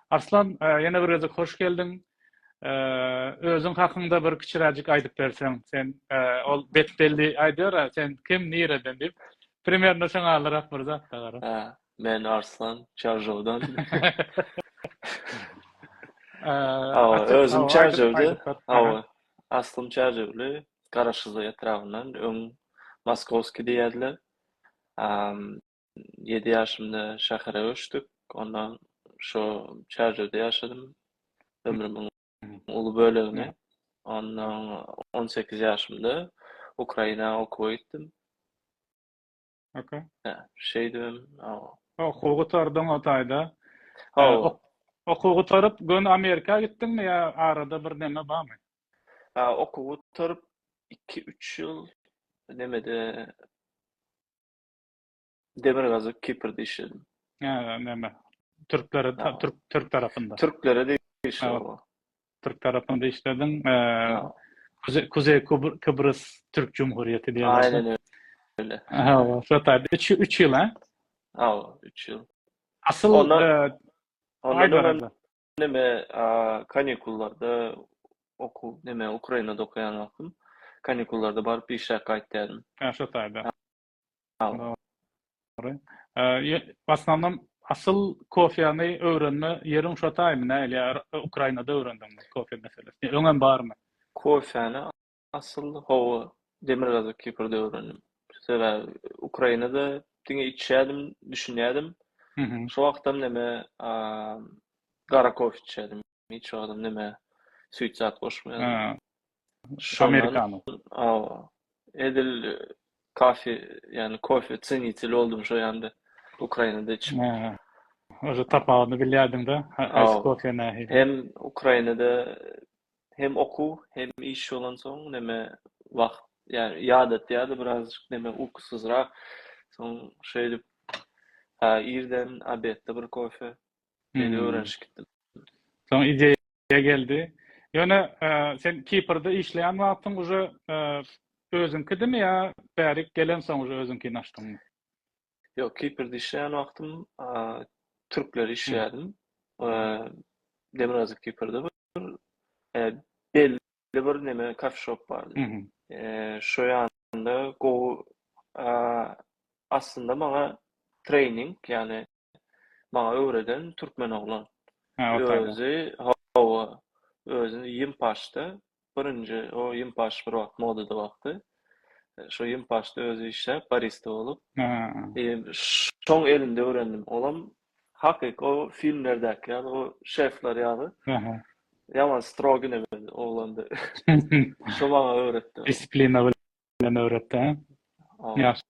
Arslan, ýene bir gözük hoş geldin. Özüň hakynda bir kiçiräjik aýdyp berseň, sen ol betbelli aýdýar, sen kim, nireden dip, primерно şoňa alyrak bir zat da gara. Men Arslan Çarjowdan. Özüm Açyk Çarjowda. Aha. Aslym Çarjowly, Garaşyza ýetragynyň öň Moskowski diýerler. 7 ýaşymda şäherä göçdük. Ondan şo Çarjowda ýaşadym. Ömrümiň uly bölegini. Ondan 18 ýaşymda Ukraina okuw gitdim. Okay. Şeýdim. Okuw gutardyň o taýda. Okuw gutaryp gön Amerika gitdiňmi ýa arada bir neme barmy? Okuw gutaryp 2-3 ýyl nemede Demirgazak Kipr'de işledim. Neme? Türk tarafında. Türklere de işledim. Türk tarafında işledin. Kuzey Kıbrıs Türk Cumhuriyeti diye. Aynen öyle. Şo taýda 3 ýyl, ha? 3 ýyl. Asıl ondan neme kanikullarda Ukrainada okuyan wagtym. Kanikullarda baryp işe gaýtdym. Şo taýda. Başlandım asıl kofyany öwrenme ýerim şo taýmy, näle Ukrainada öwrendim kofya meselesi. Öňem barmy? Kofyany asıl Demirgazak Kipr'de öwrendim. Sebäbi Ukrainada diňe içýädim, düşünýädim. Şo wagtdan neme gara kofe içýädim. Hiç adam neme süýt zat goşmaýardım. Amerikano. Edil kafe, yani kofe cenitli oldum şu anda Ukrayna'da içim. Oje tapawny bilýärdiň da, kofya nähili. Hem Ukrayna'da hem oku hem iş olan soň neme wagt, yani ýadatýardy birazjyk neme ukusuzrak. Soň şeýdip irden abetde bir kofe öwrenşik gitdim. Soň ideýa geldi. Ýöne sen Kipr'de işleýän wagtyň uje özüňkidimi ýa bärik gelen soň uje özüňkini açdyňmy? Yok, Kipr'de işleýän wagtym Türkler işleýärdim. Demirgazak Kipr'de belli bir neme kafe shop bardy. Şo ýanda aslında maňa training, yani maňa öwreden türkmen oglan. Özüni Yimpaşda, birinji o Yimpaş bir wagt modada wagty. Şo Yimpaşda özü işläp barista bolup, şoň elinde öwrendim. Olam hakyk o filmlerdäki, ýani o şefler ýaly. Yaman strogy nemedi oglanda. Şo maňa öwretdi. Disiplina bilen öwretdi. Ýaşy.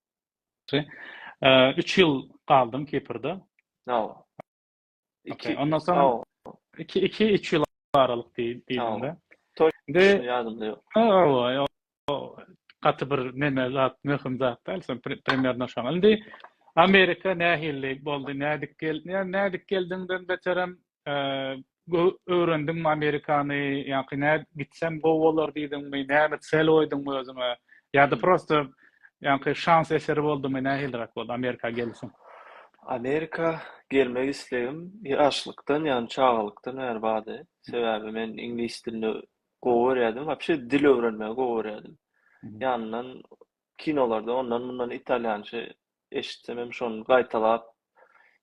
3 ýyl galdym Kipr'da. Ondan soň 2-3 ýyl aralyk diýildi. Inde ýadymda ýok. Gaty bir neme zat, möhüm zat da, primерно şoň. Indi Amerika nähillik boldy, nädik geldiňden beterem öwrendim Amerikany, ýa-ni gitsem gowy bolar diýdiňmi, näme sel oýdyňmy özüme, ýa-da prosto ýa-ni şans eseri boldymy, nähilrak boldy Amerika gelsin. Amerika gelmek islegim ýaşlykdan, ýani çağalykdan erbady. Sebäbi men ingliz dilini gowy öwrendim, wapşe dil öwrenmäge gowy öwrendim. Ýandan kinolarda ondan bundan italyança eşitsem hem şonu gaýtalap,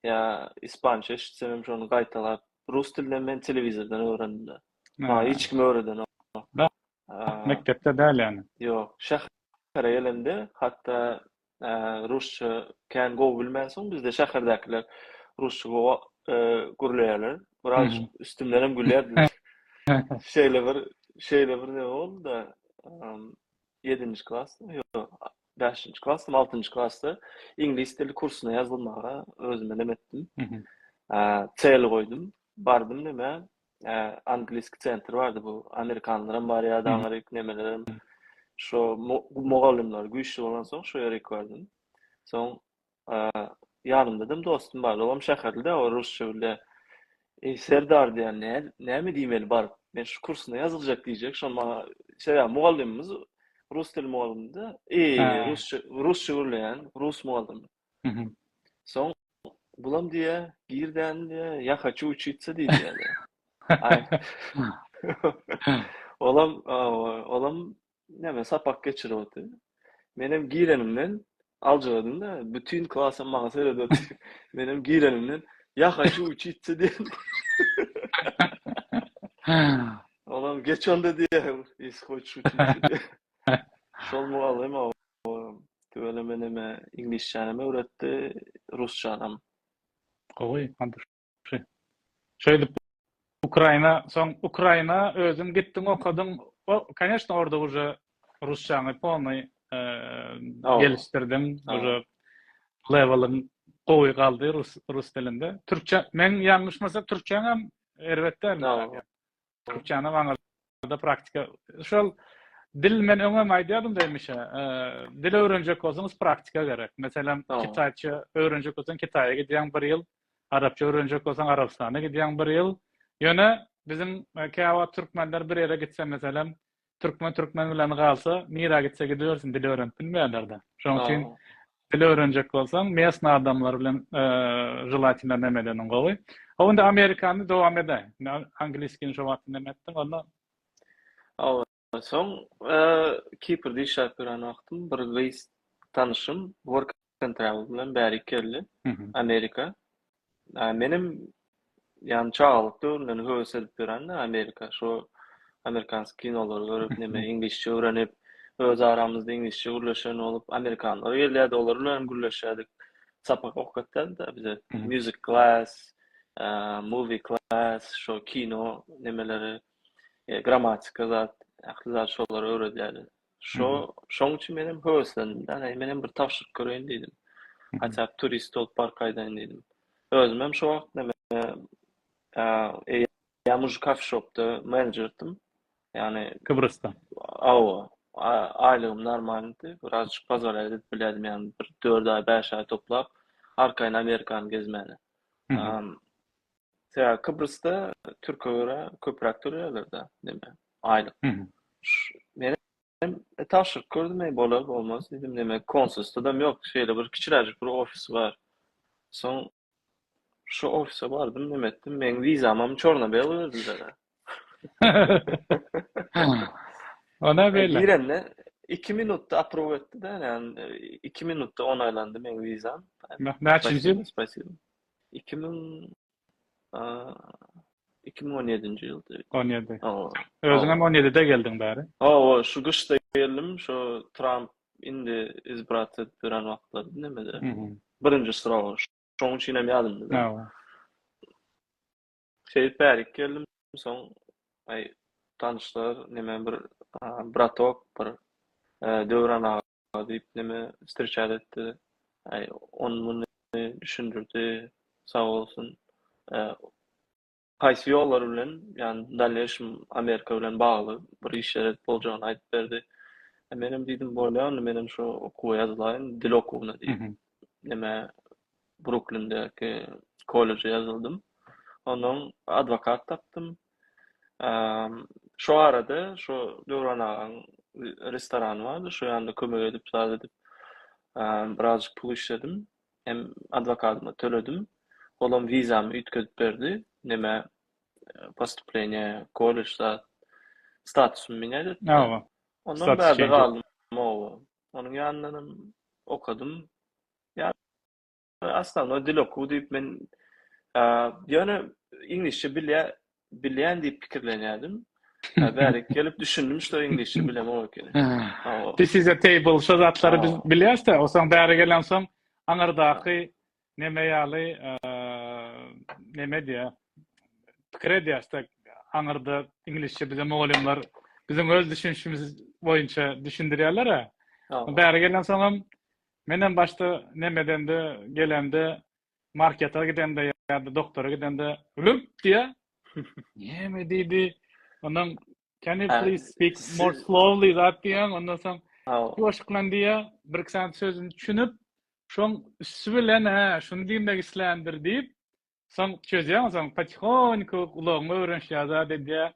ýa ispança eşitsem hem şonu gaýtalap, rus dilini men telewizordan öwrendim. Hiç kim öwreden. Mektepde däl ýani. Ýok, şäherä gelende hatda Rusça kän gowy bilmäsoň bizde şäherdäkiler Rusça gurlaýarlar. Biraz üstümden hem gülýärdiler. Şeýle bir ne boldu da 7-nji klassda, ýok 5-nji klassda, 6-njy klassda ingliz dili kursyna ýazylmaga özüme demetdim. Çel goýdum. Bardym neme Angliski centr bardy, bu Amerikanlaryň bar ýa-da Amerik nemelerim. Şo mugallimler güýçli bolan soň şo ýere gitdim. Soň ýanymda dostum bar, olam şäherde o rusça bilýär. Serdar diýen näme diýmeli bar? Men şu kursyna ýazyljak diýjek. Şo maňa mugallimimiz rus dili mugallimdi. Rusça bilýän, rus mugallim. Soň bulam diye, girden diye, yakaçı uçitse diye yani. Ay. Olam neme sapak geçiriyordü. Benim girenimden alcıladım da bütün klasım bana söyledi. Benim girenimden yakaçı uçitse diye. Olam geç onda diye. İskoç uçitse diye. Şol muallim o töweleme neme İngilizçe öğretti, Rusçanam. Oy, andır. Şöyle Ukrayna özüm gittim okudum. O, конечно, orada уже Rusçanı polny Oo, geliştirdim. oo, Уже level'ım gowy kaldı Rus dilinde. Türkçe, men yanlışmasa Türkçem elbette oo, Türkçeni da praktika. Şol dil men öňe aýdýardym demişe. Dil öwrenjek bolsaňyz praktika gerek. Meselem oo, Kitayça öwrenjek bolsaň Kitayga gidýäň 1 ýyl, Arapça öwrenjek bolsaň Arabistana gidýäň 1 ýyl. Ýöne bizim käwa türkmenler bir ýere gitse meselem türkmen bilen galsa, nira gitse gidiyorsun dil öwrenip bilmeýärler da. Şoň üçin oo. dil öwrenjek bolsaň mesna adamlar bilen jelatina nemelenin gowy. Onda Amerikany dowam eder. Angliskini şo wagtynda emetdim, onda Oo. Soň, Kiprde işläp gören wagtym bir gys tanışym work and travel bilen bäri keldi. Amerika. Menim ýani çagalyk döwründen höwes edip gören Amerika. Şo Amerikansk kinolary görüp neme İngilizce öwrenip öz aramyzda İngilizce gürleşen olup Amerikanlar gelýärdi, olar bilen gürleşýärdik. Sapak okutdy da bize music class, movie class, şo kino nemeleri, gramatika zat, zat şolary öwredýärdi. Şoň üçin menim höweslendim. Menem bir tapşyryk göreýin diýdim. Haçap turist olup barkaýdan diýdim. Özüm hem şo wagt neme Yamuj Coffee Shop'ta managerdim. Yani Kıbrıs'ta. aylığım normaldi. Birazcık pazar edip biledim yani bir 4 ay 5 ay toplap arkayın Amerikan gezmeni. Kıbrıs'ta Türkiye'ye göre köpürak töreýärler değil mi? Aylık. Benim taşık gördüm bolar olmaz dedim demek konsolosluğum da yok şeyle bir kiçiräjik bir ofis var. Son şu ofise bardım demetdim men vizamam çorna berdiler. Ona belli. Girenle 2 minutta approve etti de yani 2 minutta onaylandı men vizam. Näçinji ýyl? Spasibo. 2000 aa, 2017 ýyldy. 17. Oo. Özüňem 17-de geldiň bäri. Şu gışta geldim, şu Trump indi izbrat edip duran wagtlar nemede. Birinji sıraga şoň üçin hem ýadymda da. Bärik geldim, soň tanışlar neme bir bratok bir döwran ağa diýip neme istirçat etdi. Onu düşündürdi. Sağ olsun. Haýsy ýollar bilen, ýani dalleşim Amerika bilen bagly bir işler boljagyny aýdyp berdi. Menem diýdim bolýan, menem şo okuw ýazylýan, dil okuwyna diýip. Neme Brooklyn'deki kolleje yazıldım. Ondan advokat taptım. Şu arada şu Döwran ağaň restoran vardı. Şu ýanda kömek edip, zat edip birazcık pul işledim. Hem advokatyma töledim. Olam vizamy üýtgedip berdi. Neme поступление колледжda statusum minedi. Ondan bäri galdım. Onun ýanyndan okudum. Aslında dil okuw diýip men ýöne İngilizce bilýän diýip pikirlenýärdim. Bärik gelip düşündüm şo İngilizce bilemok ekeni. This is a table şo zatlary biz bilýäris-de, osaň bäri gelen soň aňyrdaky neme ýaly neme diýär? Pikir edýärsek aňyrda İngilizce bize mugallimler bizim öz düşünşimiz boýunça düşündirýärler. Bäri gelen soň menen başta nemedende gelemde marketa gidende ýa-da doktora gidende "Lüp" diýe. Näme diýdi? Ondan "Can you please speak more slowly" zat diýen, ondan soň ýoşuklan diýe, bir sen sözüni düşünüp, şoň üstü bilen şunu diýmek islendir diýip, soň çözýän, soň patihonku ulagyny öwrenşýär zat diýe.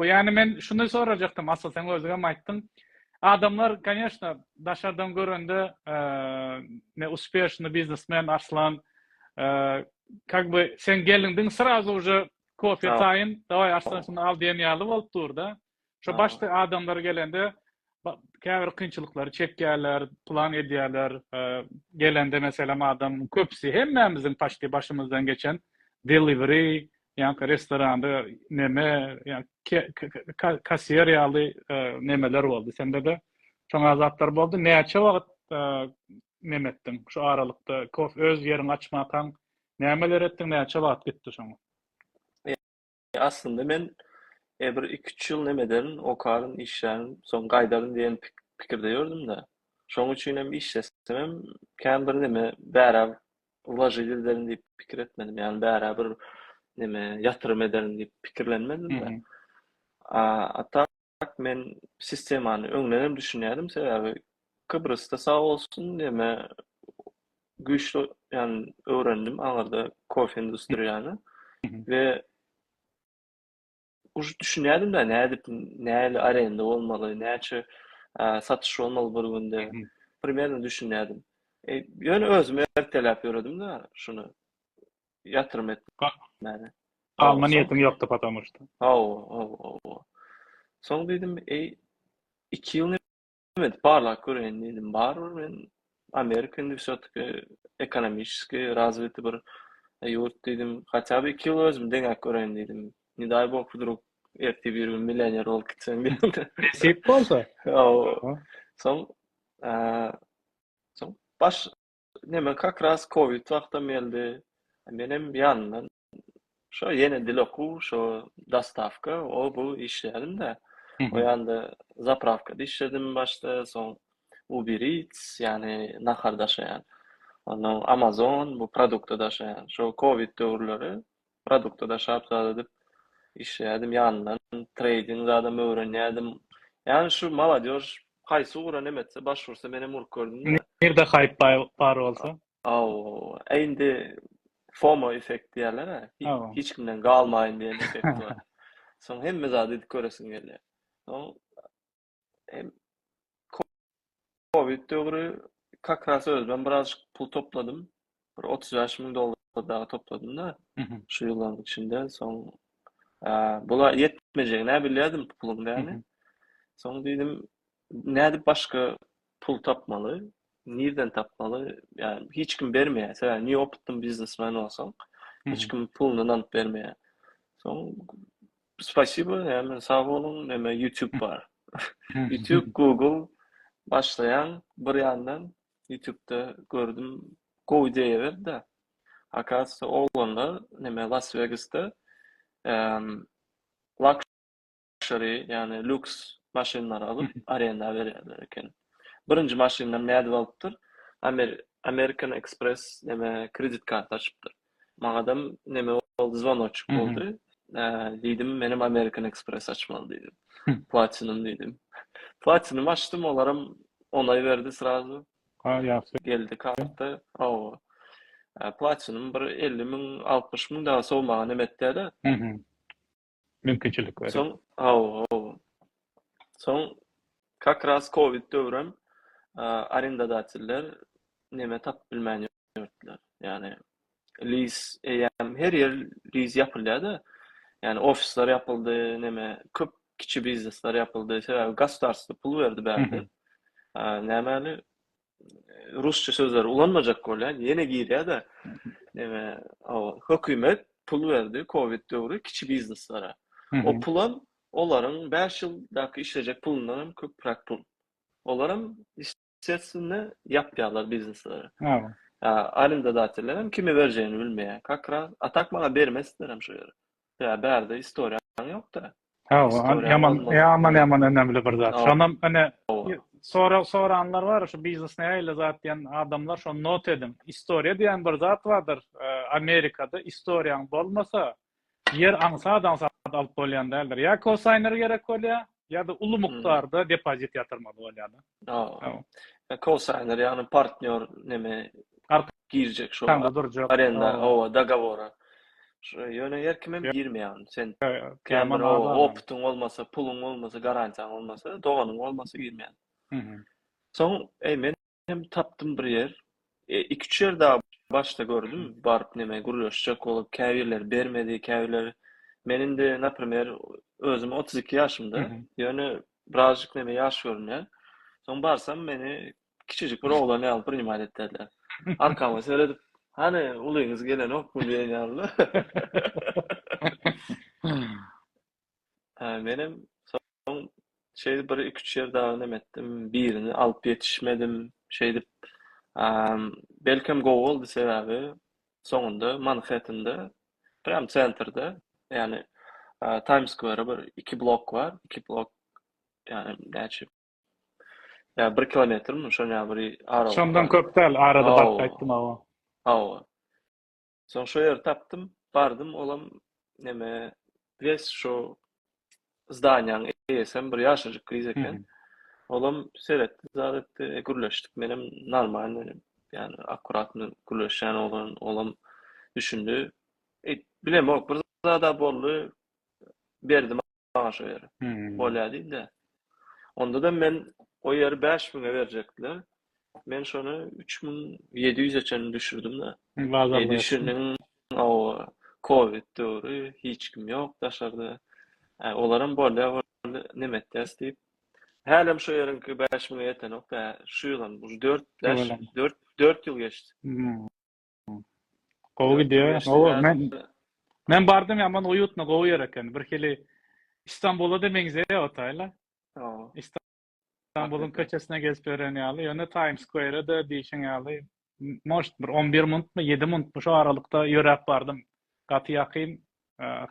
Yani men şunu soracaktım, asıl sen özüňem aýtdyň. Adamlar, конечно, daşardan görende ne uspешный biznesmen Arslan Как бы sen gelindin sırası уже kofe Tamam. çayın davay aşçısını al diyen ýaly bolup durda. Şo Tamam. başda adamlar gelende käbir kynçylyklary çekýärler, plan edýärler. Gelende meselem adam köpsi hemmemizin paşty başymyzdan geçen delivery, ýa-ni restoranda neme, ýa kasiyer ýaly nemeler boldy. Sende de şoňa zatlar boldy. Näçe wagt nemetdiň? Şu aralykda kofe öz ýerini açmadan nämeler etdiň, näçe wagt gitdi şoňa? Aslında men bir 2-3 ýyl nemeden okaryn işlerini soň gaýdaryn diýen pikirde ýördüm de. Şoň üçin hem işlesem hem bir neme bära ulaşyjy ederim diýip pikir etmedim. Ýani bära bir neme ýatyrym ederim diýip pikirlenmedim de. Atak men sistemany öňden düşünýärdim, sebäbi Kıbrıs'ta sağ olsun neme güçlü yani öğrendim anlarda kofe endüstriyani ve uç düşünüyordum da näli arenda olmalı, näçe satış olmalı bir günde. Primärni düşünüyordum. Ýöne özüme ertelep ýöredim da şunu yatırım etmeli. Alma niyetim yoktu потому что. Soň dedim 2 ýyl evet, barlak gören dedim. Bar ben Amerikan Üniversitesi ekonomiski razviti bir yurt dedim. Hatta bir 2 ýyl özüm deňek gören dedim. Ne day bok duruk erti bir gün milyoner olup gitsem dedim. Nesip bolsa. Soň baş neme kakras Covid wagtda geldi. Benim ýandan şo ýene dil oku, şo dastavka, o bu işlerim de. O ýanda zapravkada işledim başta, soň Uber Eats, ýani nahar daşaýan. Ondan Amazon, bu produkta daşaýan. Şo Covid döwürleri produkta daşap edip işledim ýandan, trading zadam öwrenýärdim. Ýani şu maladyöş haýsy ura nemetse başvursa menem urk gördüm de. Nerede hype bar bolsa? Endi FOMO efekti diýerler, hiç kimden galmaýyn diýen efekt bar. Soň hemme zady göresiň gelýär. Hem Covid döwrü kakras özüm birazcık pul topladım. Bir $35.000 daha topladım da şu ýyllaryň içinde. Soň bula yetmejek näme bilýärdim pulum ýani. Soň diýdim näde başga pul tapmaly, nerden tapmaly? Yani hiç kim bermeýär. Sen New York'tan biznesmen bolsaň, hiç kim puluny alıp bermeýär. Soň spasibo, yani sağ olun, neme YouTube var. YouTube, Google başlayan bir yandan YouTube'da gördüm Go diye verdi. Hakası oğlanlar neme Las Vegas'ta luxury yani lüks maşinler alıp arenda verirler eken. Birinci maşinler näde alıptır? American Express neme kredi kartı açıptır. Mağadam neme oldu zvonoçuk oldu. Dedim benim American Express açmalı dedim. Platinum dedim. Platinum açtım, olarım onay verdi sırası. Geldi kartı. Platinum bir 50.000 60.000 daha soğumağa nemetdi de. Mümkinçilik var. Son kakras Covid dövrüm arendadatiler neme tap bilmän ýörtdiler. Yani lease her yer lease yapılýar da. Yani ofisler yapıldı, neme köp kiçi biznesler yapıldı. Gastarstı pul verdi bärde. Nämäli Rusça sözler ulanmajak bolýar. Ýene girýär da. Neme hökümet pul verdi Covid döwrü kiçi bizneslere. O pulan olaryň 5 ýyldaky işlejek pulundan köpräk pul. Olaryň işletsinne yapýarlar bizneslere. Arendadatiler hem kime vereceğini bilmeýär. Kakra atak bana bermezler hem şu ýere. Ya bärde historiýan ýok da. Yaman önemli bir zat. Şonam ene soranlar var, şu biznes näýle zat diýen adamlar şonu not edin. Historia diýen bir zat vardır. Amerikada historiýan bolmasa yer ansadan alyp bolýan däldir. Ya cosigner gerek bolýar, ya da uly mukdarda depozit ýatyrmaly bolýar. Cosigner ýani partner neme girecek şu arenda dagavora. Şu ýöne yer kimem girmeýän. Sen kämen optuň olmasa, puluň olmasa, garantiýaň olmasa, doganyň olmasa girmeýän. Soň men hem tapdym bir yer. 2-3 ýer daha başta gördüm. Barıp neme guruluşacak olup käbirler bermedi, käbirler. Menin de naprimjer özüm 32 yaşımda. Yani birazcık neme yaş görünýär. Soň barsam meni kiçijik bir oglany alyp bir nimat etdiler. Arkama seredip, hani ulyňyz gelen okmu diýen ýaly. Menem soň şeýdi bir 2-3 ýer dagyny emetdim. Birini alyp ýetişmedim. Şeýdip, belkem gowy boldy sebäbi soňunda Manhattan'da, pram centrde, ýani Times Square'a bir 2 blok var. 2 blok, yani näçe, ya 1 kilometrmi şoňa bir aralyk Şondan var. köp däl, arada Awa, batdaýtdym awa. awa. Soň şo ýeri tapdym, bardym, olam neme, wes şo zdaniýanyň eýesem bir ýaşajyk gyz eken. Olam seretdi, zat etdi, gürleşdik. Menem normal, yani akkuratny gürleşen olam düşündi. Bilemok, bir zada boldy, berdim maňa şo ýeri. Bolýardy-da. Onda da men o ýeri 5.000'e berjekdiler. Men şonu 3.700'e çen düşürdüm da. Düşündüm, o Covid döwri, hiç kim ýok daşarda. Olaram bolýar nemetdäs diýip. Hälem şo ýerinki 5.000'e ýetenok da, şu ýylan bu 4 ýyl geçdi. Gowy gidiyor. Men bardym ýaman uýutna gowy ýer eken. Bir keli İstanbul'a da meňze otayla. İstanbul'un köçesine gezip ören ýaly. Ýöne Times Square'a da diýişen ýaly. Most bir 11 minutmy, 7 minutmy şu aralykda ýörep bardym. Gaty ýakyn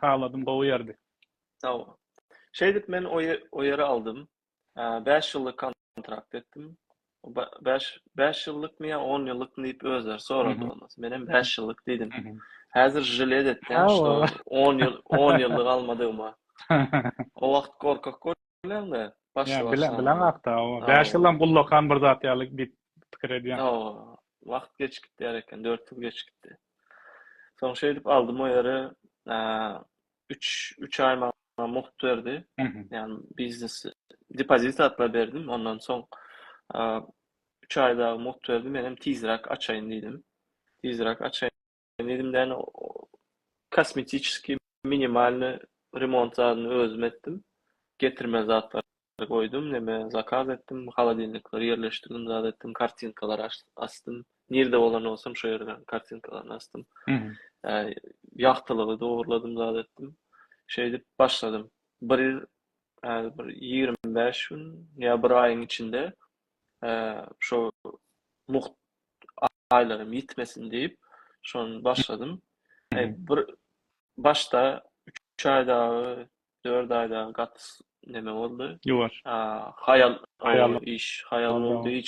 haladym gowy ýerdi. Şeýdip men o ýeri aldym. 5 ýyllyk kontrakt etdim. 5 ýyllykmy ýa 10 ýyllykmy diýip özler sorady olmaz. Menem 5 ýyllyk diýdim. Häzir jilet etdim, şo 10 ýyllyk almadyma. O wagt korkak bolýan-da. Bilen hakda. 5 ýyldan gullakan bir zat ýaly bir pikir edýän. Wagt geç gitdi eken, 4 ýyl geç gitdi. Soň şeýdip aldym o ýeri, 3 ay maňa muht berdi. Yani biznes depozit atla berdim. Ondan soň 3 aýda muht berdi. Menem tizrak açaýyn diýdim. Tizrak açaýyn diýdim de kosmetический minimalny remontlaryny özüm etdim. Getirme zatlar koydum, neme zakaz ettim, холодильниклary ýerleşdirdim, zat etdim, kartinkalar astym. Nerede olan olsam şo ýerden kartinkalaryny astym. Ýagtylygy dogurladym, zat etdim. Şeýdip başladym. Bir 25 gün ýa bir aýyň içinde şo muht aýlarym ýitmesin diýip şonu başladym. Bir başta 3 aýda, 4 aýda gat neme boldy? Ýuwar. Hayal boldy,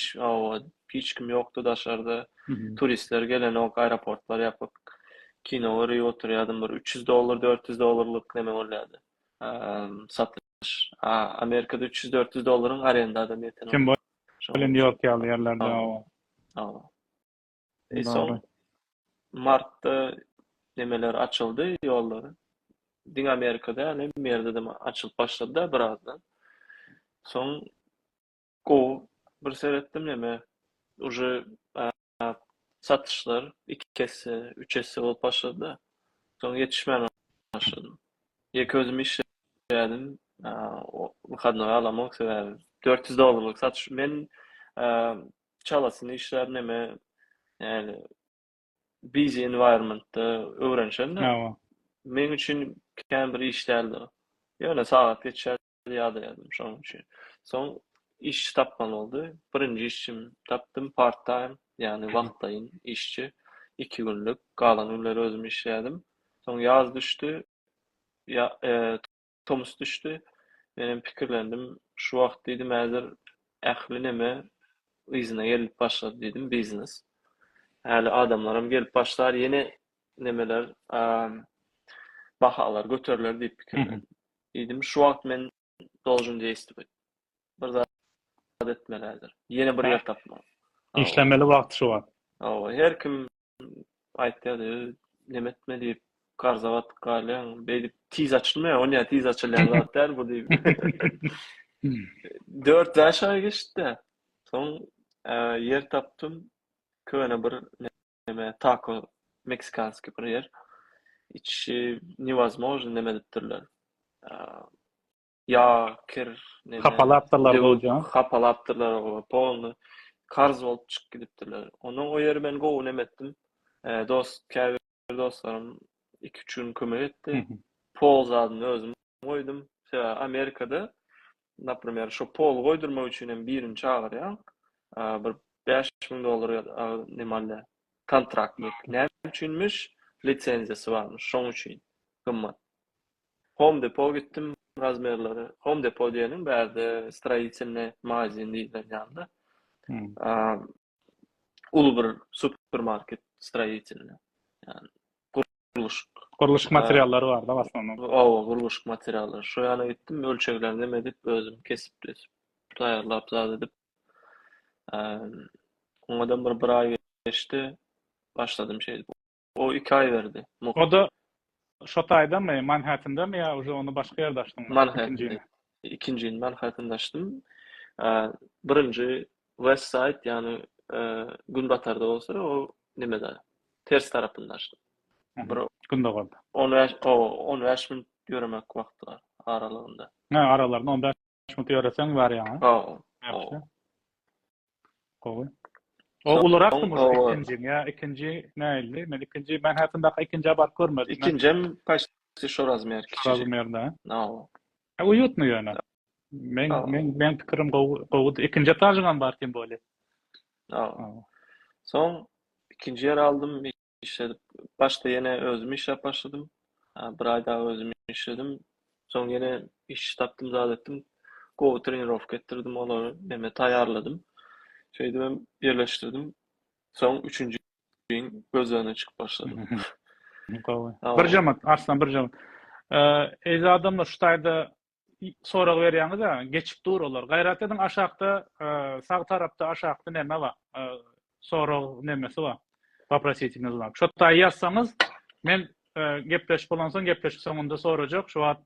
hiç kim ýokdu daşarda. Turistler gelen ok aeroportlar ýapyp kino görüp oturýardym, bir $300, $400 neme bolýardy. Satış. Amerikada $300-400 arenda adam ýeten. Kim bilen ýok ýaly ýerlerde. Soň martda nemeler açyldy, ýollary. Diň Amerikada, ýani merde de açylyp başlady da birazdan. Soň bir seretdim neme, uje satışlar 2 kesse, 3 kesse bolup başlady da. Soň ýetişmän başladym. Ýek özüm işledim. Wyhadnowy alamak sebäbi $400 satış. Men çalasyny işler neme, yani busy environment'da öwrenşen de. Men üçin kän bir iş däldi. Ýöne sagat geçer ýadyýardym şoň üçin. Soň iş tapman boldy. Birinji işim tapdym, part time, yani wagtdaýyn işçi. 2 günlük, galan günleri özüm işledim. Soň ýaz düşdi. Tomus düşdi. Menem pikirlendim. Şu wagt diýdim, häzir ähli neme izine gelip başlady diýdim, biznes. Häli adamlarym gelip başlar, ýene nemeler, bahalar göteriler diýip pikirlendim. Diýdim, şu wagt men должен действовать. Bir zat etmeli häzir. Ýene bir ýer tapmaly. İşlemeli wagt şu wagt. Her kim aýtdy, neme etme diýip garzawat galýan, beýdip tiz açylmaýar, oňa tiz açylýan zatlar bu diýip. 4-5 ay geçdi. Soň yer tapdym. Köne bir neme taco meksikanski bir yer. İçi невозможно neme dipdirler. Ya kir neme Hapalapdyrlar gojaň. hapalapdyrlar o polny karz bolup çykyp gidipdirler. Onu o ýeri men gowy nemetdim. Käbir dostlarym 2-3 gün kömek etdi. Pol zadyny özüm goýdum. Amerikada napример, şo pol goýdurmak üçin hem birini çagyrýan. Bir $5.000 nemalle kontraktlyk. Näme üçinmiş? Lisenziýasy barmy, şoň üçin. Gymmat. Home Depot gittim razmerleri. Home Depot diýenim bärde stроительный magazin diýilen ýanda. Ulu bir supermarket stроительный. Yani Guruluş materiallary bar da başlanma. Guruluş materialları. Şo ýana gittim, ölçeklerini demedip özüm kesip taýarlap zat edip. Oňadan bir ay geçti. Başladım şeydi. O 2 ay verdi. O da şo taýdamy, Manhattan'da ya uje onu başga ýerde açdyň? Manhattan'da. İkinciyi Manhattan'da açtım. Birinci West Side yani Günbatar'da olsa o nimede ters tarafında açtım. Günde golda. 15 minut ýöremek wagty var aralygynda. Aralarında 15 minut ýöreseň bar ýa. Gowy. O ularakmy ikinji ya ikinji näildi? Men ikinji Manhattan'da ikinji bar görmedim. İkincim paşty şo razmer kiçik. Razmerda. No. Uyutmy ýöne. Men pikirim gowy ikinji taýygan bar kim boli. Son ikinci yer aldım. İşte başta yine özüm iş yap başladım. Bir ay daha özüm işledim. Son yine iş taptım zaten. Go trenirovka ettirdim onları. Neme taýarladım. Şeydi ben birleştirdim. Son 3. gün göz önüne çıkıp başladım. Bir jamat, Arslan bir jamat. Ez adamlar şu taýda sorak berýäňiz da geçip dur olar. Gaýrat ediň aşakda sağ tarapda aşakda neme bar? Sorak nemesi bar? Вопросительный знак. Şo taý ýazsaňyz, men gepleşip bolan soň gepleşik soňunda sorajak. Şu wagt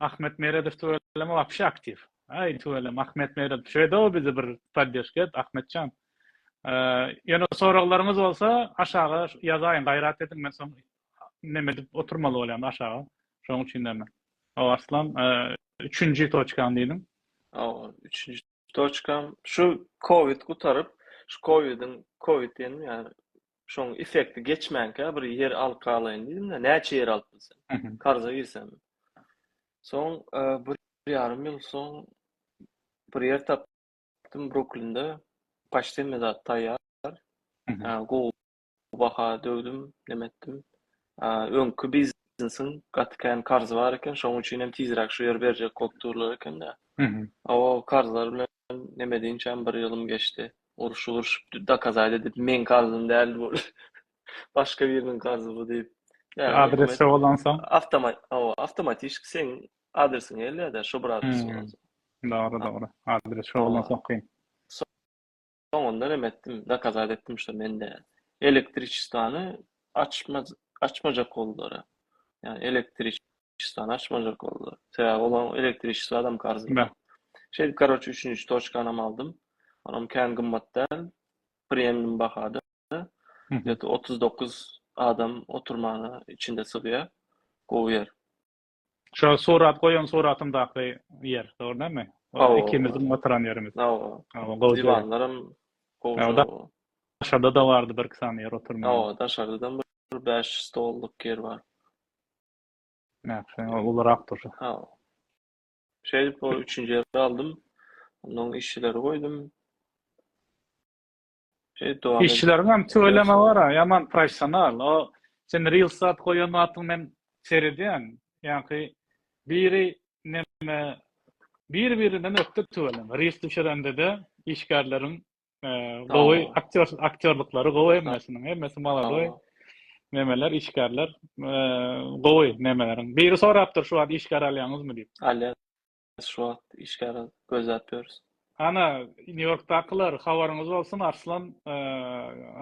Ahmet Meredow töweleme wapşy aktiv. Ay töwelem Ahmet Meredow. Şeýde bizi bir podдержка et Ahmetcan. Ýene soraklaryňyz bolsa aşağı ýazaýyn, gaýrat ediň men soň neme dip oturmaly bolýan aşağı. Şoň üçin de men. O aslan 3-nji toçkan diýdim. 3-nji toçkam şu Covid gutaryp, şu Covid diýenim ýani şoň efekti geçmänkä bir yer alyp galaýyn diýdim de, näçe yer alypdy sen? Karza girsem. Soň bir ýarym ýyl soň bir yer tapdym Brooklyn'da. Paştem zat taýýar. Go baha döwdüm, nemetdim. Öňkü biznesin gatykän karzy bar eken, şoň üçin hem tizrak şu yer berjek kokturlar eken de. O karzlar bilen neme diýinçem bir ýylym geçdi. Uruş dakazaýdy edip men karzym däl bu. Başka birinin karzı bu diýip. Adresi bolansa? Avtomatik sen adresini elde şo bir adres bolansa. Doğru. Adres şo bolansa okuyň. Soňunda nemetdim, dakazaýdy etdim şo mende. Elektriçistany açmajak boldular. Yani elektriçistany açmajak boldular. Sebäbi olan elektriçisi adam karzı. Şey, короче, 3-nji toçkanam aldım. Onam kän gymmatdan premium bahada. 39 adam oturmany içinde sığýar. Gowy yer. Şo surat goýan suratymdaky yer, doğru näme? Ikimizin oturan yerimiz. Divanlarym gowy. Aşağıda da vardı bir kısan yer oturmaya. Daşardadan bir 5 stolluk yer var. Ularaktır. Şey, o 3-nji ýeri aldım. Onun işçileri koydum. İşçilerin hem töweleme var, yaman profesional. O sen Reelsat koyan atyň men seredýän. Ýani biri-birinden öpdi töweleme. Reels düşürende de işgärleriň gowy aktörlüklary gowy emesiniň hemmesi maladoy. Nemeler işgärler gowy nemelerin. Biri sorapdyr şu wagt işgär alýaňyzmy diýip. Alýar. Şu wagt işgär gözläpýärys. Ana New York'takylar habaryňyz bolsun, Arslan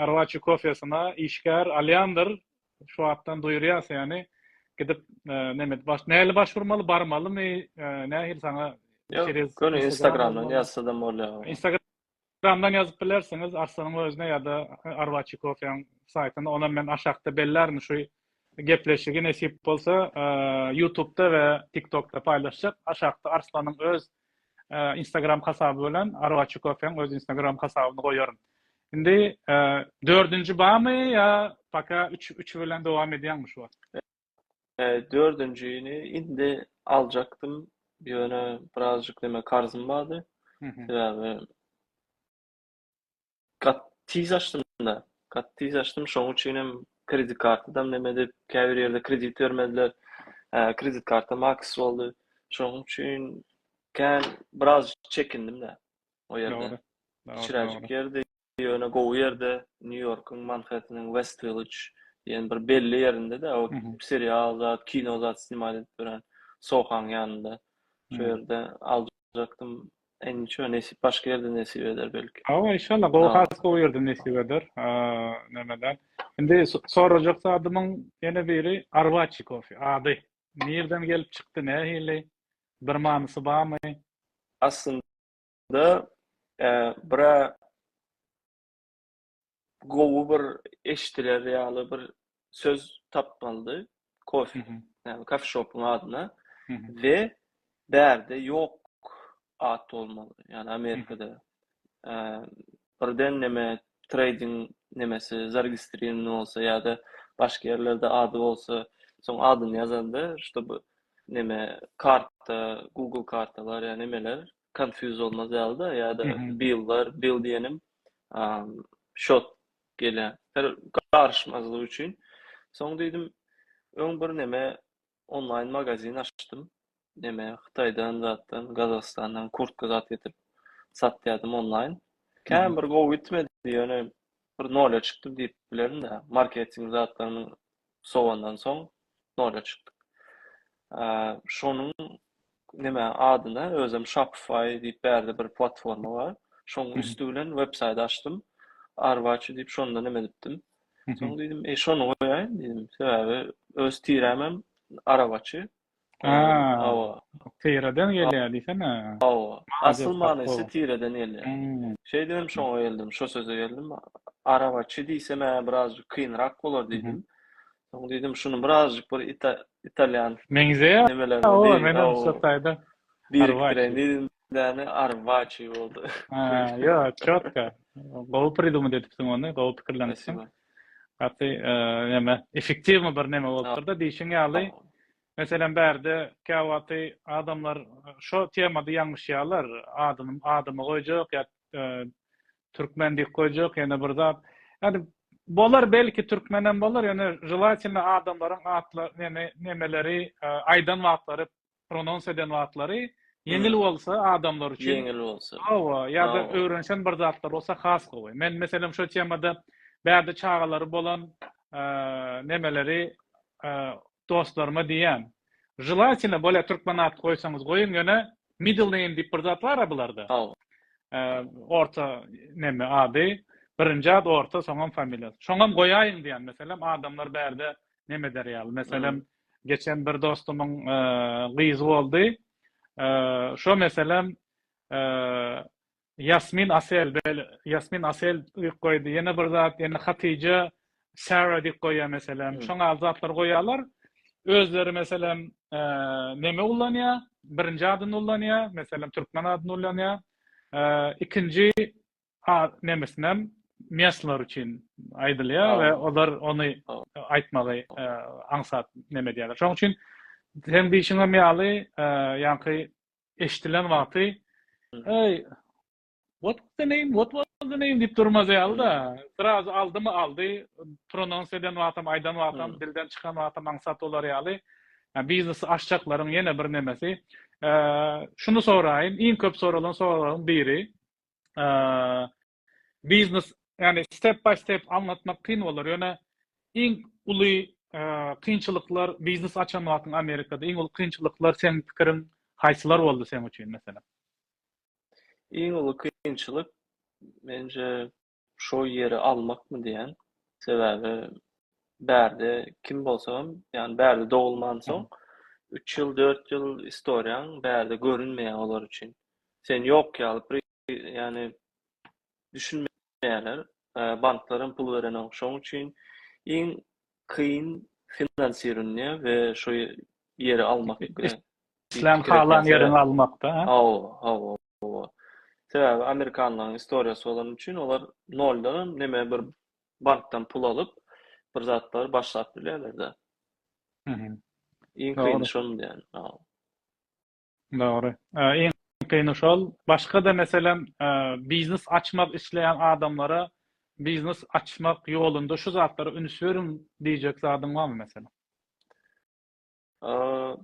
Arwaçy kofesyna işgär alýandyr. Şu wagtdan duýurýas, ýani gidip näle başvurmaly, barmalymy, nähir saňa Instagramdan ýazsadym bolýar. Instagram'dan yazıp bilersiniz Arslan'ın özüne ya da Arwaçy Kofe'nin saytına ona men aşağıda bellerini şu gepleşigi nesip bolsa YouTube'da ve TikTok'ta paylaşacak. Aşağıda Arslan'ın öz Instagram hesabı bilen Arwaçy Kofe'nin öz Instagram hesabını koyarım. Şimdi dördüncü bağ mı ya paka üç bilen devam ediyormuş şu an? Dördüncüyünü indi alacaktım. Bir öne birazcık deme karzım vardı. Hı hı. Sebebi tiz açtım da. Tiz açtım. Şoň üçin hem kredi kartydan nemede käbir ýerde kredit bermediler. Kredit karta maks boldy. Şoň üçin kän biraz çekindim de o ýerde. Doğru. Doğru, Kiçiräjik doğru. ýerde, ýöne gowy ýerde, New York'un Manhattan'ın West Village diýen bir belli ýerinde de o Hı hı. serial zat, kino zat istimal edip duran sokaň ýanynda. Şu Hı. ýerde aljaktym. Ençe nesip başka ýerde nesip eder belki. Ama inşallah o Ha. haska o yerde nesip eder. Nemeden. Şimdi soracaksa adımın yine biri Arwaçy Kofi. Adı. Nereden gelip çıktı ne hili? Bir manısı var mı? Aslında bira gowy bir eşitiler ýaly bir söz tapmaly. Hı Kofi. hı. Yani coffee shop'un adyna Hı hı. ve berde yok at olmalı. Yani Hı hı. Amerika'da birden neme trading nemesi zargistrin olsa ya da başka yerlerde adı olsa son adını yazanda işte bu neme kartta Google kartalar yani nemeler confuse olmaz elde ya Hı da hı. bill diyelim shot gelen karışmazlığı için son dedim ön bir neme online magazin açtım. Neme Xitaydan zattan Kazakistan'dan kurtka zat getirip satýardym online. Hı hı. Kän bir gowy gitmedi ýöne bir nola çykdy diýip bilerim de marketing zatlaryny sowandan soň nola çykdy. Şonuň nime adyna özüm Shopify diýip bärde bir platforma bar. Şonuň Hı hı. üstü bilen website açdym. Arwaçy diýip şonda nime dipdim. Hı hı. Soň diýdim, şonu goýaýyn diýdim. Sebäbi öz tiremem Arwaçy. Awa, Tiradan gelýär diýsene. awa. Aja Asıl manysy sappo. tireden elýär. Hmm. Şey dedim şoňa geldim, şo söze geldim. Arwaçy diýsem birazjyk kynrak bolar Hı hı. diýdim. Soň diýdim şunu birazjyk bir italyan Meňze ya nimelerine o değil, menem şotayda biriktiren Arwaçy. dedim. Yani Arwaçy boldu. Yo, çotka. Gowy prидумать edipsiň onu, gowy pikirlenipsiň. Spasibo. Hatta neme efektivmi bir neme bolupdyr da diýişiň ýaly. Meselem bärde käwaty adamlar şo temada ýangyşýarlar. Adymy goýjak ýa türkmen diýip goýjak ýa bir zat. Yani bolar belki türkmenen bolar ýani желательно adamlaryň atlary nemeleri aýdan wagtlary pronons eden wagtlary yeňil bolsa adamlar üçin Yeňil bolsa. Awa, ya da öwrenşen bir zatlar bolsa has gowy. Men meselem şo temada bärde çağalary bolan nemeleri dostlaryma diýen. Желательно bola türkmen at goýsaňyz goýun ýöne middle name diýip bir zat bar bularda. Orta neme ady, birinji ad orta soňam familiýa. Şoňam goýaýyn diýen meselem adamlar bärde neme der ýaly. Meselem geçen bir dostumyň gyzy boldy. Şo meselem Yasmin Asel diýip goýdy. Ýene bir zat, ýene Hatice Sara diýip goýýar meselem. Şoňa zatlar goýýarlar. Özleri meselem neme ullanýar? Birinji adyny ullanýar, meselem türkmen adyny ullanýar. İkinci nemesinem mesler üçin aýdylýar we olar ony aýtmagy aňsat neme diýerler. Şoň üçin hem diýişiňe meýaly ýanky eşitilen wagty hey what was the name diýip durmaz ýaly da biraz aldy pronons eden wagtam aýdan wagtam dilden çykan wagtam aňsat bolar ýaly. Yani biznes açacaklaryň ýene bir nemesi. Şunu soraýyn, iň köp soralan soralardan biri biznes yani step by step anlatmak kyn bolar. Ýöne iň uly kynçylyklar biznes açan wagtyň Amerikada iň uly kynçylyklar seň pikirin haýsylar boldy sen üçin mesela? Iň uly kynçylyk bence şo ýeri almakmy diýen. Sebäbi bärde kim bolsam, yani bärde dogulman soň 3 ýyl, 4 ýyl istoriýaň bärde görünmeýän olar üçin. Sen ýok ýalyp yani düşünmeýärler. Banklarym pul berenek. Şoň üçin iň kıyyn finansiýerine we şo ýeri almak İslam halan yerini almakta. Ha? Hawa. Sebäbi Amerikanlaryň historiýasy bolan üçin olar noldan neme bir bankdan pul alyp bir zatlary başlap bilýärler-de. Iň kıyyn Doğru. şonu ýani. Doğru. En kıyını şol. Başka da mesela biznes açmak isteyen adamlara biznes açmak yolunda şu zatları ünsürüm diyecek zadın var mı mesela? Aa,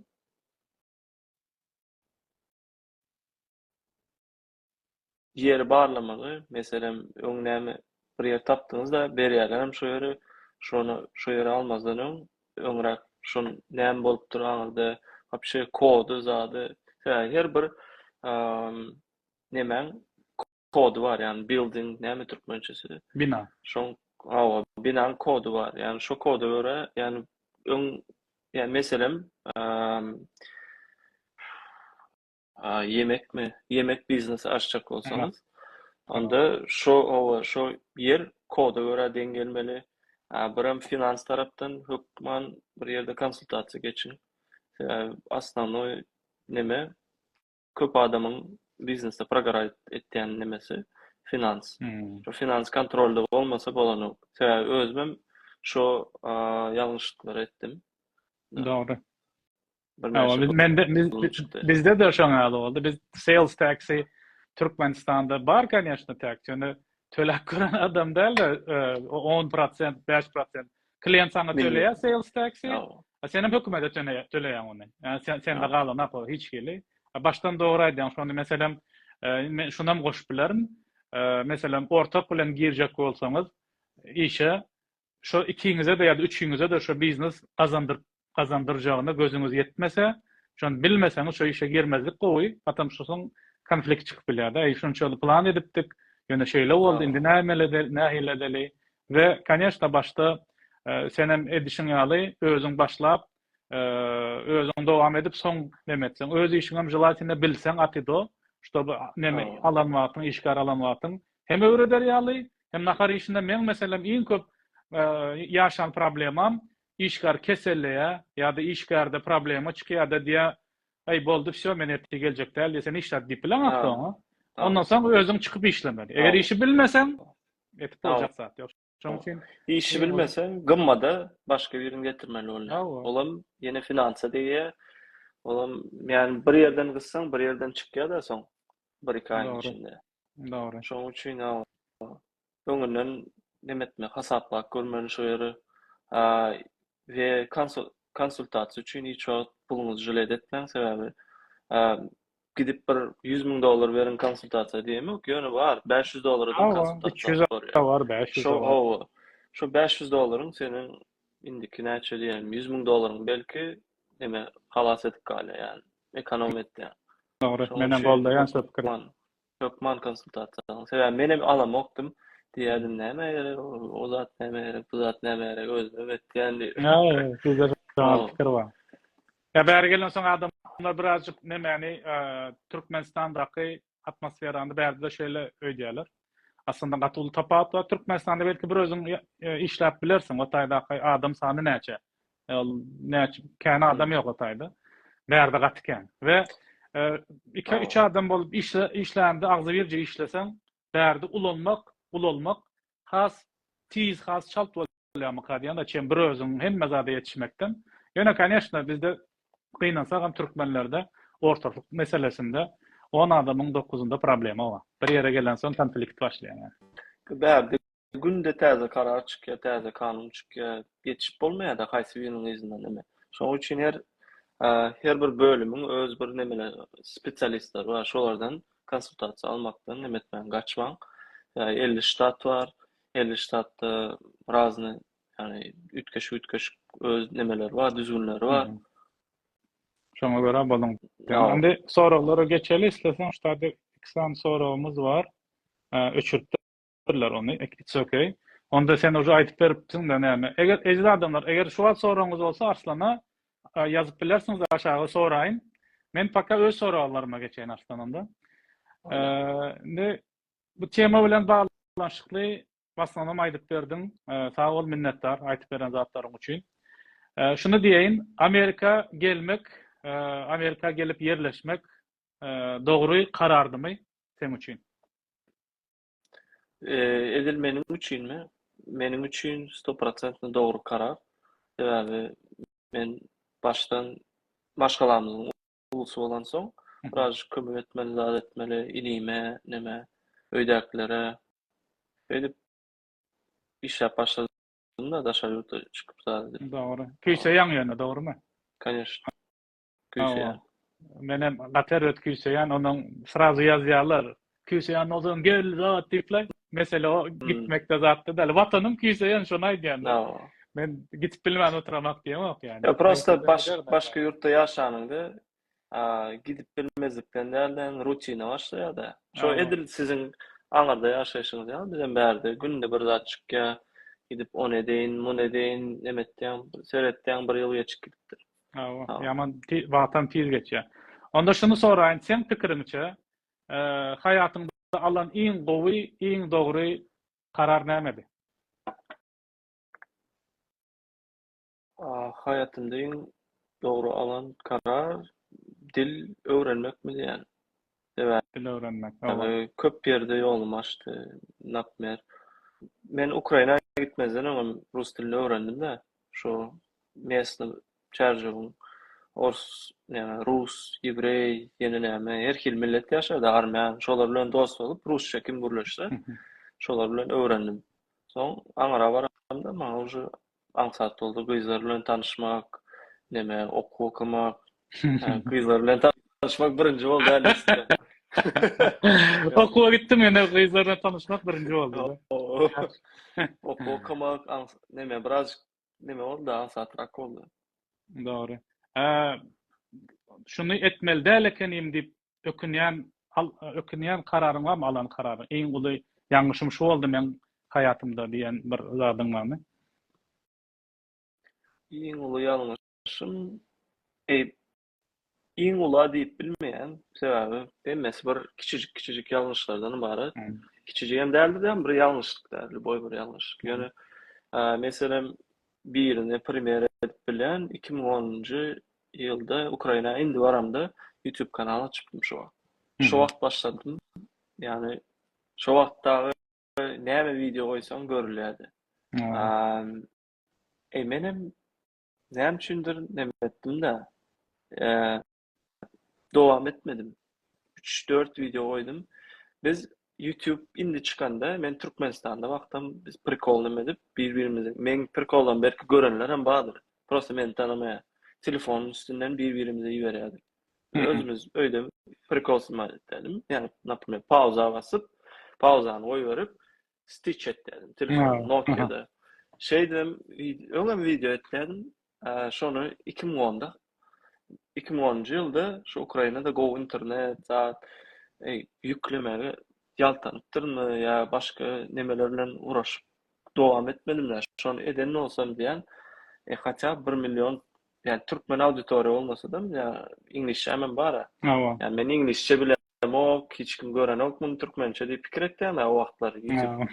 Ýeri barlamagy, meselem öňläme bir ýer tapdyňyzda berýärler hem şo ýere almazdan öňrek şol näme bolup duraňyzda, hapşy kodu zady, her bir nemäň kodu var, ýani building näme türkmençesi. Bina. Şoň binaň kodu var. Ýani şo koda görä, ýani meselem yemek biznesi açacak bolsaňyz, onda şo yer koda göre dengelmeli. Biram finans tarapdan hökman bir yerde konsultasiýa geçin. Aslanly neme? Köp adamyň biznesde program etýän nemesi finans. Şo finans kontrolde bolmasa bolany. Özüm şo ýalňyşlyklary etdim. Doğru. Bir Bizde de şoňaly boldy. Biz sales taxi Türkmenistan'da bar kanyşna taxi. Onu tölek gören adam değil de 10%, 5% klient sana töleýär sales taxi. Senem hökümete töleýär onu. Yani sen de galan apa hiç geli. Baştan doğru aýdýan şonu meselem şundan goşup bilerim. Meselem ortak bilen girjek bolsaňyz işe şu ikiňize de ýa-da üçüňize de şu biznes kazandyrjagyna gözüňiz ýetmese, şonu bilmeseňiz şu işe girmezlik gowy, atam şoň konflikt çykyp bilýär. Şonçaly plan edipdik, ýöne şeýle boldy, indi nähile we kanyşda başda senem edişiň ýaly özüň başlap, özüň dowam edip soň nemetsen, öz işiňem jylatyny bilseň atydo, şoby neme alanmatyň, işgär alanmatyň hem öwreder ýaly, hem nahar işinde men meselem iň köp ýaşan problemam işgär keselliğe ya da işgärde problema çykýar da diýe ay boldy всё men ertege geljek däl diýsen işler diýip bilen atdyň. Ondan soň özüň çykyp işlemeli. Eger işi bilmesen etip boljak zat ýok. Şoň üçin işi bilmesen gymmada başga birini getirmeli bolar. Olam ýene finansa diýe. Olam ýani bir ýerden gyssaň bir ýerden çykýar da soň bir iki aýyň içinde. Doğru. Şoň üçin öňünden nemetme hasaplap görmeli şo ýeri. Ve konsultasiýa üçin hiç puluňyzy jylet etmeň sebäbi gidip bir $100,000 beren konsultasiýa diýmek ýöne bar $500 konsultasiýa var, $500. Şo $500 senin indiki näçe diýelim $100,000 belki neme halas edip galýar ýani ekonom etdi. Doğru. Menen goldaýan söpkür. Hökman konsultasiýa. Sebäbi menem alam okdum. Diýedim näme gerek, o zat näme gerek, bu zat näme gerek, özüm etýändi. Güzel fikir var. Ya bäri gelen soň adamlar birazjyk nämäni Türkmenistandaky atmosferany bärde şeýle öýdýärler. Aslında gatyly tapat var. Türkmenistanda belki bir özüň işläp bilersiň, o taýdaky adam sany näçe? Näçe kän adam ýok o taýda. Bärde gatken. We 2-3 adam bolup işländi, agzy birje işleseň, bärde ulolmak has çalt bolýarmy kadýanda çem bir özüň hemme zada ýetişmekden. Ýöne kanyşna bizde kynansak hem türkmenlerde ortaklyk meselesinde 10 adamyň 9-unda problema bar. Bir ýere gelen soň konflikt başlaýar. Bärde günde täze karar çykýar, täze kanun çykýar, ýetişip bolmaýar da haýsy biriniň izinden näme. Şoň üçin her bir bölümüň öz bir nemeler spesialistler bar, şolardan konsultasiýa almakdan nemetmän gaçmaň. 50 ştat var. 50 ştatda razny yani ütkeş öz nemeler var, düzgünler var. Şoňa görä bolan. Indi soraglary geçeli islesen ştada 2 sorawymız var. Öçürtdirler onu. It's okay. Onda sen oja aýtyp beripdiň da näme? Eger adamlar, eger şu wagt soragyňyz bolsa Arslana ýazyp bilersiňiz aşağı soraýyn. Men paka öz sorawlaryma geçeýin Arslanda. Bu tema bilen baglanşykly basmanam aýdyp berdiň. Sag bol, minnetdar aýdyp beren zatlaryň üçin. Şunu diýeýin, Amerika gelmek, Amerika gelip yerleşmek dogry karardymy sen üçin? Edil meniň üçinmi? Meniň üçin 100% dogry karar. Sebäbi men başdan başgalarymyň ulusy bolan soň biraz kömek etmeli, zat etmeli, inime, neme, öýdäklere edip iş ýap başladym da daşa ýurtda çykyp zat edip. Dogry. Küýseýän ýöne, dogrymy? Конечно. Küýseýän. Menem gater ötküýseýän onuň srazy ýazýarlar. Küýseýän ozan gel zat diýipler. Mesele o gitmekde zatda da. Watanım küýseýän şonu aýdýan. Men gitip bilmän oturamak diýemok ýani. Ya prosta başka yurtda ýaşanyňda gidip bilmezlikden dälden rutina başlaýar da. Şo edil siziň aňarda ýaşaýşyňyz ýa bizem bärde günde bir zat çykýar, gidip on edeýin, mun edeýin, nemetdiň, seretdiň bir ýyl geçip gitipdir. Yaman wagtam tiz geçýär. Onda şunu soraýyn, sen pikiriňçe, hayatyňda alan iň gowy, iň dogry karar nämedi? Hayatımda en doğru alan karar dil öğrenmek mi yani? Evet. Dil öğrenmek. Köp yerde yolum açtı. Napmer. Ben Ukrayna'ya gitmezden ama Rus dilini öğrendim de. Şu местный çarjıvın. Yani Rus, Yivrey, yeni näme, her hil millet yaşadı. Armen, şolar bilen dost olup Rusça kim gürleşse. Şolar bilen öğrendim. Son Ankara baramda ama уже aňsat boldy gyzlar bilen tanışmak, neme, okumak, gyzlar bilen tanışmak birinji boldy älisinde. Okuwa gitdim ene gyzlar bilen tanışmak birinji boldy. Okumak, neme, biraz neme boldy, aňsatrak boldy. Dogry. Şunu etmeli däleken diýip ökünýän kararyň barmy, alan kararyň? Eň uly ýangyşym şu boldy men hayatımda diýen bir zadyň barmy? Iň uly ýalňyşym iň uly diýip bilmeýän sebäbi demesi bir kiçijik ýalňyşlardan ibaret. Kiçijik hem däldi de bir ýalňyşlyk däldi, boý bir ýalňyşlyk. Ýöne meselem birini premier edip bilen 2010-njy ýylda Ukraina indi baramda YouTube kanaly açypdym şu wagt. Şu wagt başladym. Yani şu wagtdagy näme video goýsam görülýärdi. Menem näme üçindir nemetdim de dowam etmedim. 3-4 video goýdum. Biz YouTube indi çykanda men Türkmenistanda wagtam biz prikol neme edip bir-birimizi men prikoldan belki görenler hem bardyr. Prosta meni tanımaýar. Telefonun üstünden bir-birimize ýiberýärdik. Özümüz öýde prikol sumat etdim. Yani naprimер pauza basyp, pauzany goýup stitch etdim. Telefon Nokia'da. Şeydim, öňe video etdim. Şonu 2010'da 2010-njy ýylda şu Ukrainada Go internet zat ýüklemegi ýaltanypdyrmy ýa başga nemeler bilen uğraşyp dowam etmedim. Şonu eden bolsam diýen haça 1 milyon yani Türkmen auditoriýa bolmasa da ya İngilizce hemen bar. Yani men İngilizce bilem ok, hiç kim gören ok, mun Türkmençe diýip pikir etdim o wagtlar YouTube.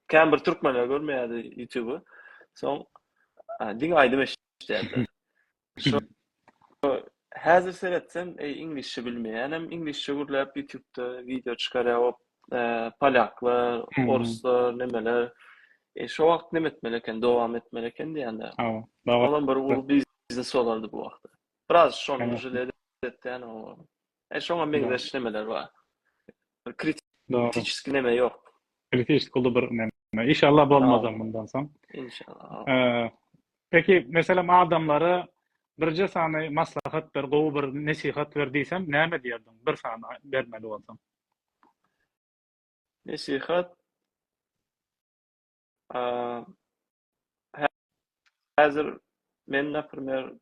Kim bir Türkmenler görmeýärdi YouTube'u. Soň diň aýdym eşitdi. Şu häzir seretsem İngilizce bilmeýän hem İngilizce gürläp YouTube'da video çykarýar, polyaklar, oruslar, nemeler. Şu wagt neme etmeleken, dowam etmeleken diýende. Olan bir ul biznes olardy bu wagtda. Biraz şonu jüle etden o. Şoňa meňdeş nemeler bar. Kritik neme ýok. Kritik kulu bir neme. İnşallah bolmazam bundan soň. İnşallah. Peki mesela adamlara birce sany maslahat ber, gowy bir nesihat ber diýsem, näme diýerdiň? Bir sany bermeli bolsam. Nesihat häzir men naprimер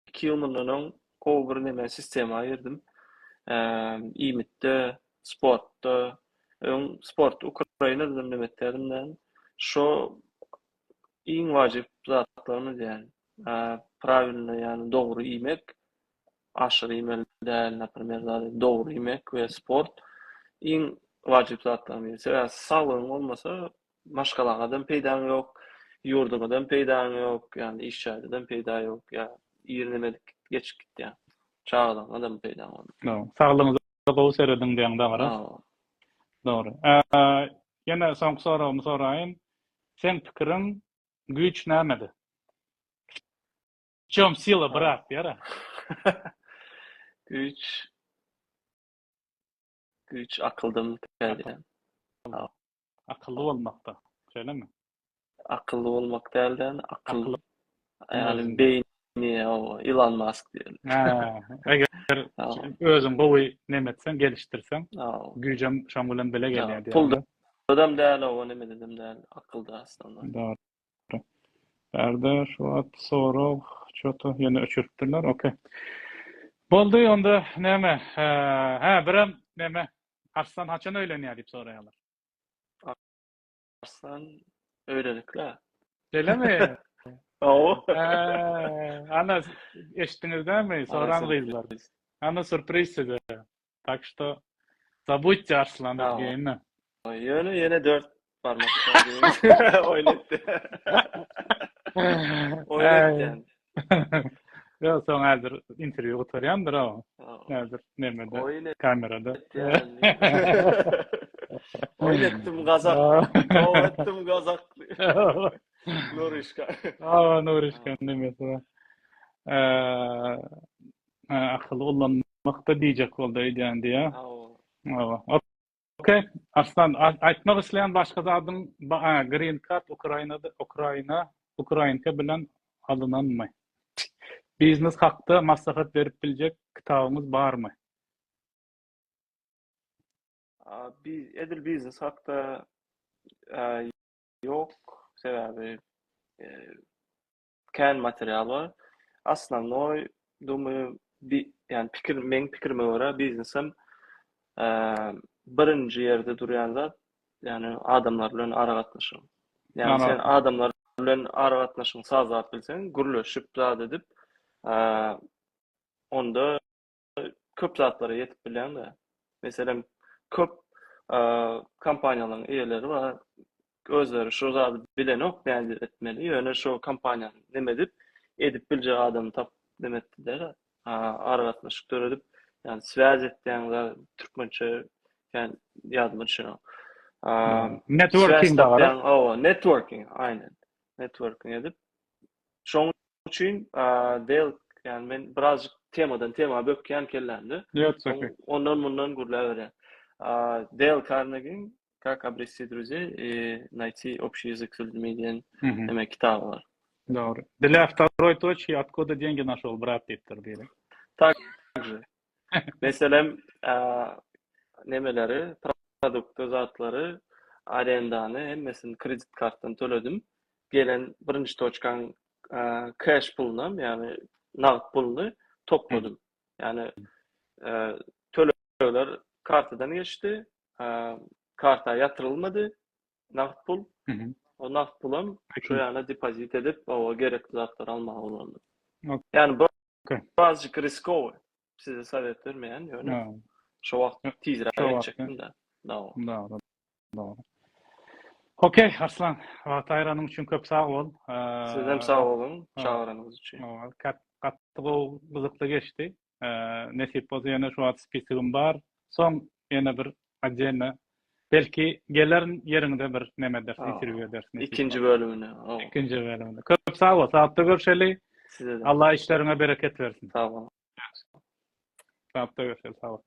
2 ýyl mundan gowy bir neme sistema aýyrdym. İmitde, sportda, sport Ukrainada neme etdiňden şo iň wajyp zatlarmy diýen. Правильно, yani doğru yemek, aşırı yemek değil, например, doğru yemek ve sport. wajyp zatlardan birisi. Yani sağlığın olmasa maşgalagadan peýdan ýok, ýurduňdan peýdan ýok, yani iş ýerden peýda ýok. Ya ýernemedik geçip gitdi ya. Çağdan adam peýdan boldy. No. Sağlığınıza gowy serediň diýen de var. Doğru. Yine son sorumu sorayım. Sen pikirin güç nämede? Çom sila bırak yara. Güç akıldan geldi. Akıllı olmakta. Şöyle mi? Akıllı olmak derden akıl. Akıllı. Yani beyni o Elon Musk diyelim. Eğer özün gowy nemetsen geliştirsen gücüm şambulan bile gelýär diýär. Pul adam däl o neme dedim däl akılda aslında. Doğru. Berde şu at soru çota yine öçürtdüler. Okey. Boldy onda neme? Birem neme? Arslan haçan öýlenýär diýip soraýarlar. Arslan öýrenekler. Öyle mi? O. Ana eşitdiniz mi? Soran gyzlar. Ana sürpriz size. Так что забудьте Arslan'ı diýeni. Yine 4 parmaklar diýen. Oýnatdy. Oýnatdy. Ya son hazır interview oturýandyr o. Hazır nemede kamerada. Oýnatdym gazak. Oýnatdym gazak. Nurişka. Nurişka nemede. Akıllı olmakta diýjek boldy diýendi ya. Okey. Arslan aýtmak isleýän başga zadyň Green Card Ukraina bilen alınanmy? Biznes hakda maslahat berip biljek kitabymyz barmy? Edil biznes hakda yok. Sebäbi kän material var. Aslannoy dumy yani men pikirime göre biznesem birinci yerde durýan zat yani adamlar bilen ara gatnaşyň. Yani sen adamlar bilen ara gatnaşyň sazat bilsen, gürleşip zat edip onda köp zatlara yetip bilen de. Mesela köp kampaniýalaryň eýeleri var. Özleri şu zadı bilen ok näde etmeli. Ýöne şu kampaniýany neme edip biljek adamy tap demetdiler. Ara gatnaşyk töredip yani swaz etdiňler türkmençe yani ýazmaçy. Networking var. Networking aynen. Networking edip şoň üçin yani men birazcık tema bökýän kellendi. Ondan bundan gurlaýar. Dale Carnegie «Как обрести друзей и найти общий язык с людьми» demek kitabı var. Doğru. Для второй точки откуда деньги нашел брат diýipdir biri. Takже. Mesela nemeleri, produkt zatlary, arendany, hemmesini kredit kartdan töledim. Gelen birinci toçkan cash pulunam, yani nağd pulunu topladym. Yani töleler kartadan geçti. Karta yatırılmadı. Nağd pul. O nağd pulum şu yana depozit edip o gerekli zatları almağa ulandım. Yani birazcık riskowy. Size sadet vermeyen yönü. Şu wagt tezrek geçecekdim de. Doğru. Okey Arslan. Wagt aýranyň üçin köp sag bol. Siz hem sag bolun çağıranyňyz üçin. Gatty gyzykly geçdi. Nesip bolsa ýene şu wagt spesifim bar. Son ýene bir ajena belki gelerin yerinde bir neme dersin, interview edersin. İkinci bölümüne. İkinci bölümüne. Köp sağ ol. Saatte görüşeli. Allah işlerine bereket versin. Sağ ol. Saatte görüşeli. Sağ ol.